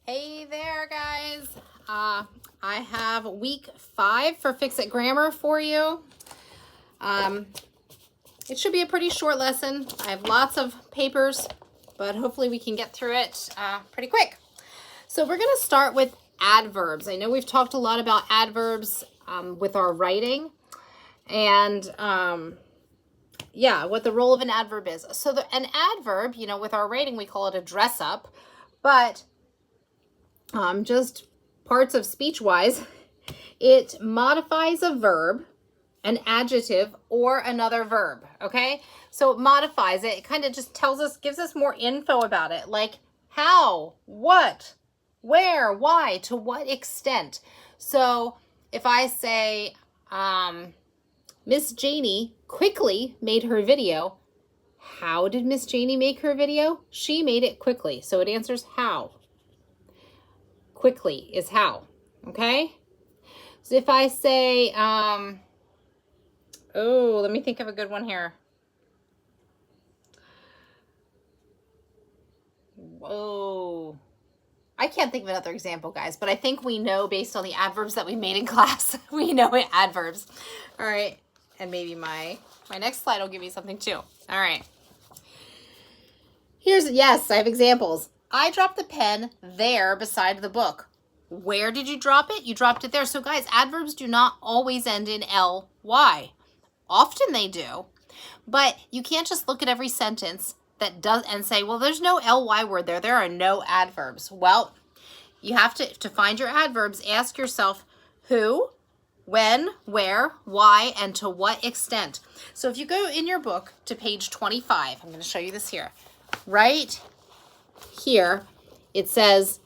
Hey there, guys. I have week 5 for Fix-It Grammar for you. It should be a pretty short lesson. I have lots of papers, but hopefully we can get through it pretty quick. So we're going to start with adverbs. I know we've talked a lot about adverbs with our writing and what the role of an adverb is. So an adverb, with our writing, we call it a dress up, but just parts of speech-wise, it modifies a verb, an adjective, or another verb, okay? So it modifies it. It kind of just tells us, gives us more info about it, like how, what, where, why, to what extent. So if I say, Miss Janie quickly made her video, how did Miss Janie make her video? She made it quickly. So it answers how. Quickly is how, okay? So if I say, let me think of a good one here. Whoa. I can't think of another example, guys, but I think we know based on the adverbs that we made in class. We know it adverbs. All right. And maybe my next slide will give you something too. All right. Yes, I have examples. I dropped the pen there beside the book. Where did you drop it? You dropped it there. So guys, adverbs do not always end in ly. Often they do, but you can't just look at every sentence that does and say, well, there's no ly word there. There are no adverbs. Well, you have to find your adverbs, ask yourself who, when, where, why, and to what extent. So if you go in your book to page 25, I'm going to show you this here. Right here, it says,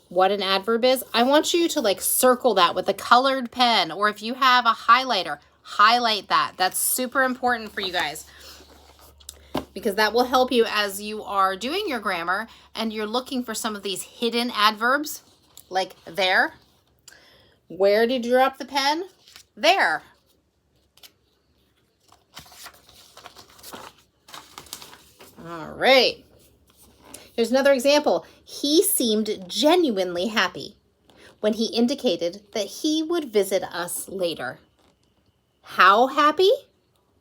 what an adverb is. I want you to circle that with a colored pen, or if you have a highlighter, highlight that. That's super important for you guys because that will help you as you are doing your grammar and you're looking for some of these hidden adverbs, like there. Where did you drop the pen? There. All right. Here's another example. He seemed genuinely happy when he indicated that he would visit us later. How happy?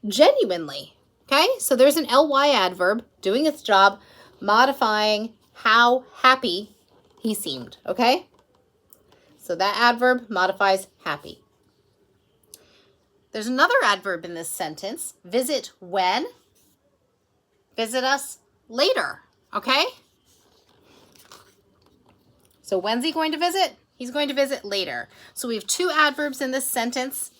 Genuinely. Okay, so there's an ly adverb doing its job, modifying how happy he seemed. Okay, so that adverb modifies happy. There's another adverb in this sentence. Visit when? Visit us later. Okay? So when's he going to visit? He's going to visit later. So we have two adverbs in this sentence,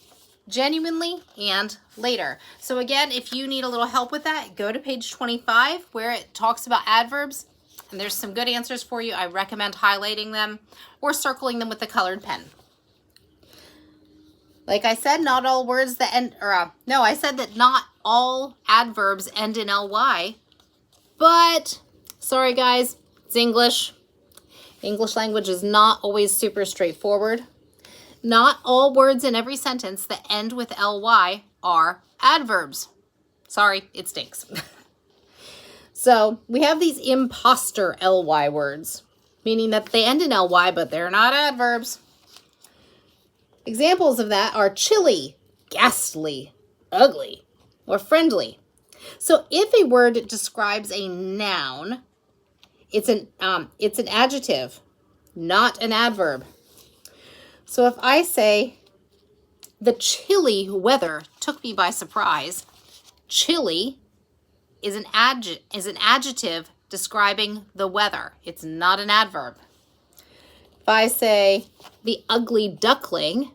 genuinely and later. So again, if you need a little help with that, go to page 25 where it talks about adverbs. And there's some good answers for you. I recommend highlighting them or circling them with the colored pen. Like I said, not all words that end, I said that not all adverbs end in ly, but sorry guys, it's English. English language is not always super straightforward. Not all words in every sentence that end with ly are adverbs. Sorry, it stinks. So we have these imposter ly words, meaning that they end in ly, but they're not adverbs. Examples of that are chilly, ghastly, ugly, or friendly. So if a word describes a noun, it's an adjective, not an adverb. So if I say, the chilly weather took me by surprise, chilly is an adjective describing the weather. It's not an adverb. If I say, the ugly duckling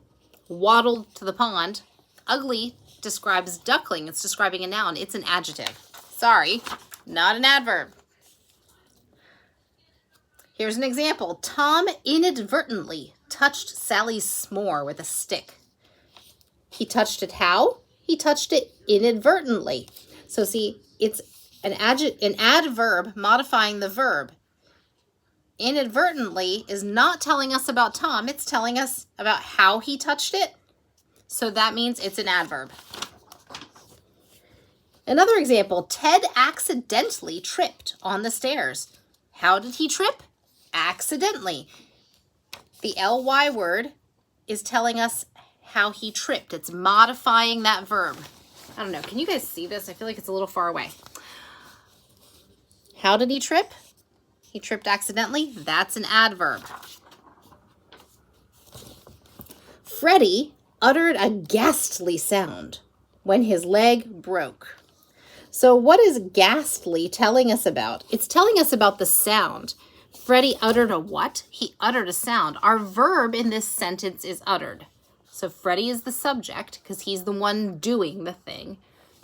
waddled to the pond, ugly describes duckling. It's describing a noun. It's an adjective. Sorry, not an adverb. Here's an example. Tom inadvertently touched Sally's s'more with a stick. He touched it how? He touched it inadvertently. So see, it's an adverb modifying the verb. Inadvertently is not telling us about Tom. It's telling us about how he touched it. So that means it's an adverb. Another example, Ted accidentally tripped on the stairs. How did he trip? accidentally. The ly word is telling us how he tripped. It's modifying that verb. I don't know. Can you guys see this? I feel like it's a little far away. How did he trip? He tripped accidentally. That's an adverb. Freddie uttered a ghastly sound when his leg broke. So what is ghastly telling us about? It's telling us about the sound. Freddie uttered a what? He uttered a sound. Our verb in this sentence is uttered. So Freddie is the subject because he's the one doing the thing.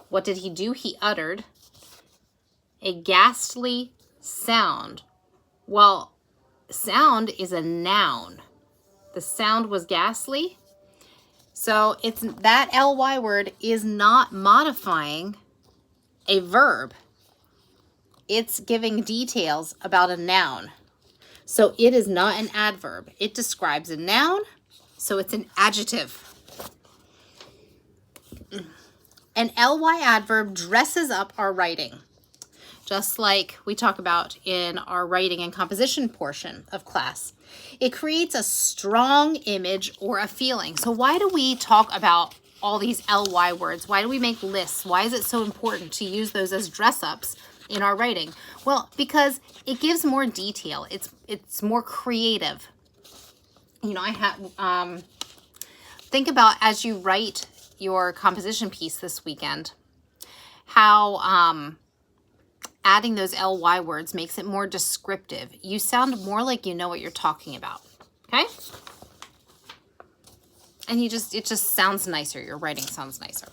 What did he do? He uttered a ghastly sound. Well, sound is a noun. The sound was ghastly. So it's that ly word is not modifying a verb. It's giving details about a noun. So it is not an adverb. It describes a noun, so it's an adjective. An ly adverb dresses up our writing, just like we talk about in our writing and composition portion of class. It creates a strong image or a feeling. So why do we talk about all these ly words? Why do we make lists? Why is it so important to use those as dress-ups in our writing? Well, because it gives more detail. It's more creative. You know, I have think about as you write your composition piece this weekend, how adding those ly words makes it more descriptive. You sound more like you know what you're talking about. Okay? And it just sounds nicer. Your writing sounds nicer.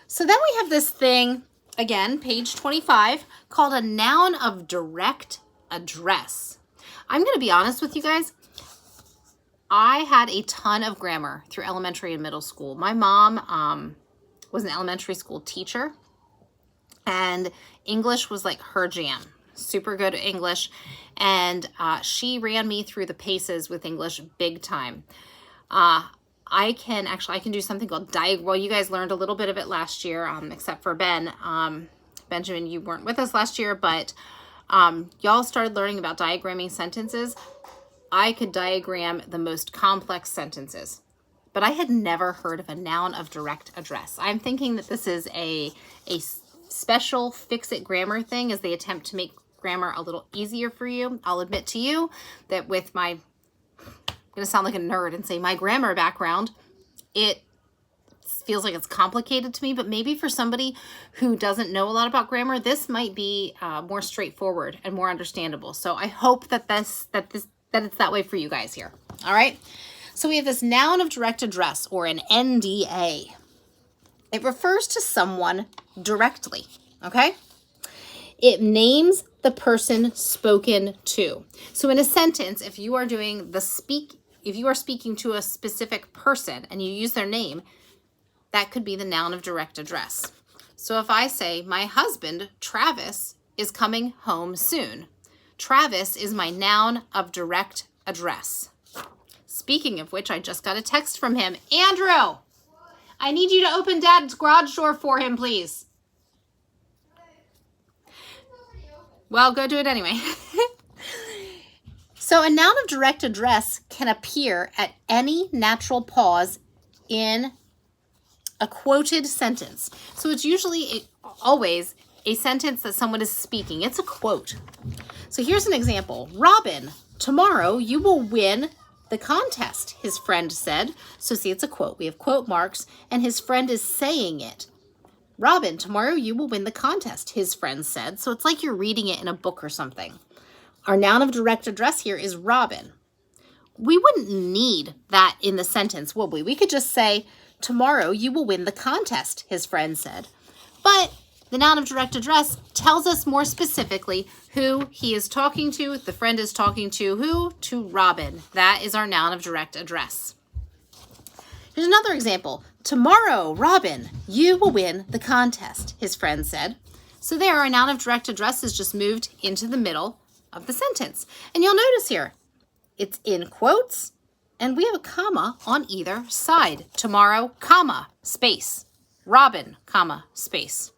So then we have this thing, again, page 25, called a noun of direct address. I'm going to be honest with you guys. I had a ton of grammar through elementary and middle school. My mom was an elementary school teacher, and English was like her jam. Super good at English. And she ran me through the paces with English big time. I can do something called diagram. Well, you guys learned a little bit of it last year, except for Ben. Benjamin, you weren't with us last year, but y'all started learning about diagramming sentences. I could diagram the most complex sentences, but I had never heard of a noun of direct address. I'm thinking that this is a special fix-it grammar thing as they attempt to make grammar a little easier for you. I'll admit to you that with my, I'm going to sound like a nerd and say my grammar background, it feels like it's complicated to me, but maybe for somebody who doesn't know a lot about grammar, this might be more straightforward and more understandable. So I hope that it's that way for you guys here. All right. So we have this noun of direct address, or an NDA. It refers to someone directly. Okay. It names the person spoken to. So in a sentence, if you are doing if you are speaking to a specific person and you use their name, that could be the noun of direct address. So if I say, my husband, Travis, is coming home soon. Travis is my noun of direct address. Speaking of which, I just got a text from him. Andrew, I need you to open Dad's garage door for him, please. Well, go do it anyway. So a noun of direct address can appear at any natural pause in a quoted sentence. So it's usually always a sentence that someone is speaking. It's a quote. So here's an example. Robin, tomorrow you will win the contest, his friend said. So see, it's a quote. We have quote marks, and his friend is saying it. Robin, tomorrow you will win the contest, his friend said. So it's like you're reading it in a book or something. Our noun of direct address here is Robin. We wouldn't need that in the sentence, would we? We could just say, tomorrow you will win the contest, his friend said. But the noun of direct address tells us more specifically who he is talking to. The friend is talking to who? To Robin. That is our noun of direct address. Here's another example. Tomorrow, Robin, you will win the contest, his friend said. So there, our noun of direct address is just moved into the middle of the sentence. And you'll notice here, it's in quotes, and we have a comma on either side. Tomorrow, comma, space. Robin, comma, space.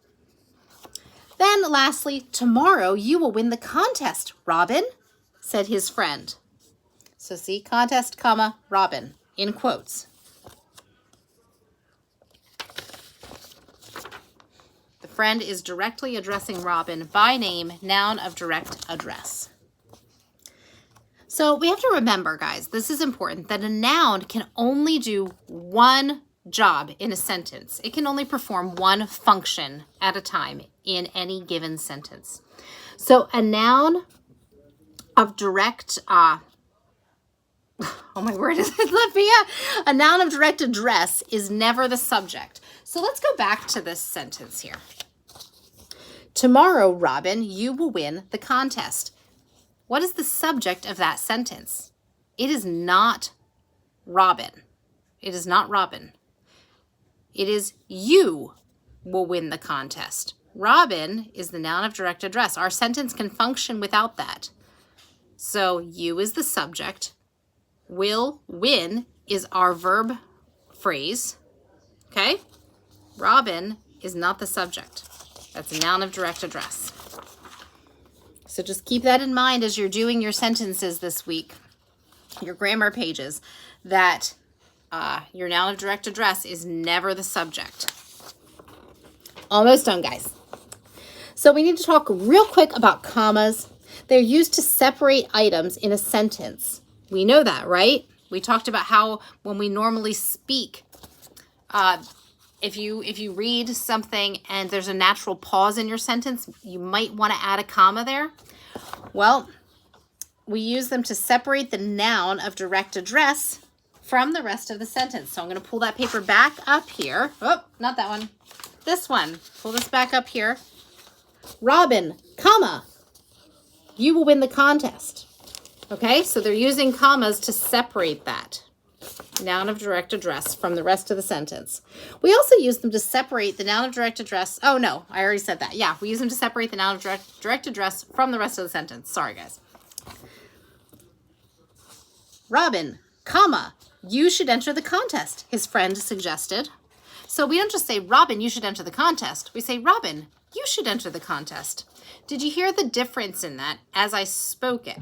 Then lastly, tomorrow you will win the contest, Robin. said his friend. So see, contest, comma, Robin, in quotes. The friend is directly addressing Robin by name, noun of direct address. So we have to remember, guys, this is important, that a noun can only do one job in a sentence. It can only perform one function at a time in any given sentence. So a noun of direct, oh my word, a noun of direct address is never the subject. So let's go back to this sentence here. Tomorrow, Robin, you will win the contest. What is the subject of that sentence? It is not Robin. It is not Robin. It is you will win the contest. Robin is the noun of direct address. Our sentence can function without that. So you is the subject. Will, win is our verb phrase. Okay? Robin is not the subject. That's a noun of direct address. So just keep that in mind as you're doing your sentences this week, your grammar pages, that your noun of direct address is never the subject. Almost done, guys. So we need to talk real quick about commas. They're used to separate items in a sentence. We know that, right? We talked about how when we normally speak, if you read something and there's a natural pause in your sentence, you might want to add a comma there. Well, we use them to separate the noun of direct address from the rest of the sentence. So I'm going to pull that paper back up here. Oh, not that one. This one. Pull this back up here. Robin, comma, you will win the contest. Okay, so they're using commas to separate that noun of direct address from the rest of the sentence. We also use them to separate the noun of direct address. Oh, no, I already said that. Yeah, we use them to separate the noun of direct address from the rest of the sentence. Sorry, guys. Robin, comma, you should enter the contest, his friend suggested. So we don't just say, Robin, you should enter the contest. We say, Robin, you should enter the contest. Did you hear the difference in that as I spoke it?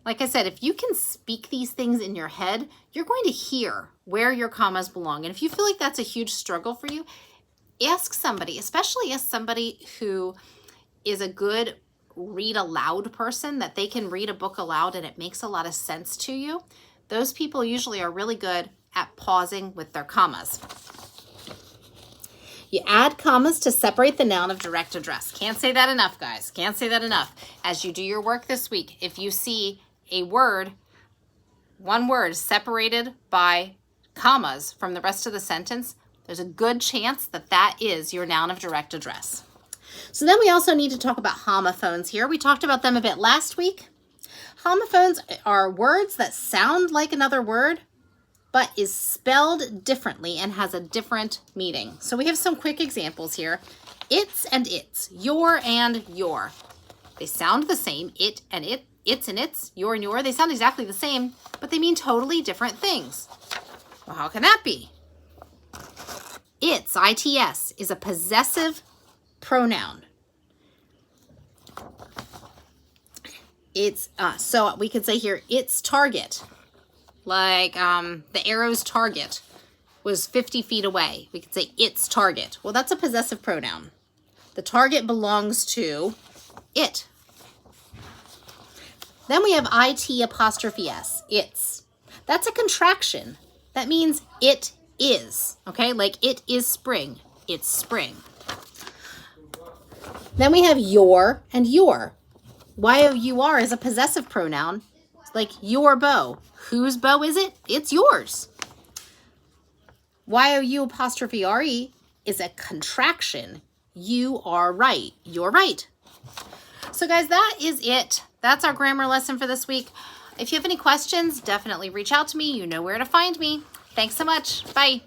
Like I said, if you can speak these things in your head, you're going to hear where your commas belong. And if you feel like that's a huge struggle for you, ask somebody, especially ask somebody who is a good read aloud person, that they can read a book aloud and it makes a lot of sense to you. Those people usually are really good at pausing with their commas. You add commas to separate the noun of direct address. Can't say that enough, guys. Can't say that enough. As you do your work this week, if you see a word, one word separated by commas from the rest of the sentence, there's a good chance that that is your noun of direct address. So then we also need to talk about homophones here. We talked about them a bit last week. Homophones are words that sound like another word, but is spelled differently and has a different meaning. So we have some quick examples here. It's and its, your and your. They sound the same, it and it, its and its, your and your. They sound exactly the same, but they mean totally different things. Well, how can that be? Its, I-T-S, is a possessive pronoun. It's, so we could say here, its target. Like the arrow's target was 50 feet away. We could say its target. Well, that's a possessive pronoun. The target belongs to it. Then we have IT apostrophe S, its. That's a contraction. That means it is, okay? Like it is spring, it's spring. Then we have your and your. Y-O-U-R is a possessive pronoun, like your bow. Whose bow is it? It's yours. Y-O-U apostrophe R-E is a contraction. You are right. You're right. So guys, that is it. That's our grammar lesson for this week. If you have any questions, definitely reach out to me. You know where to find me. Thanks so much. Bye.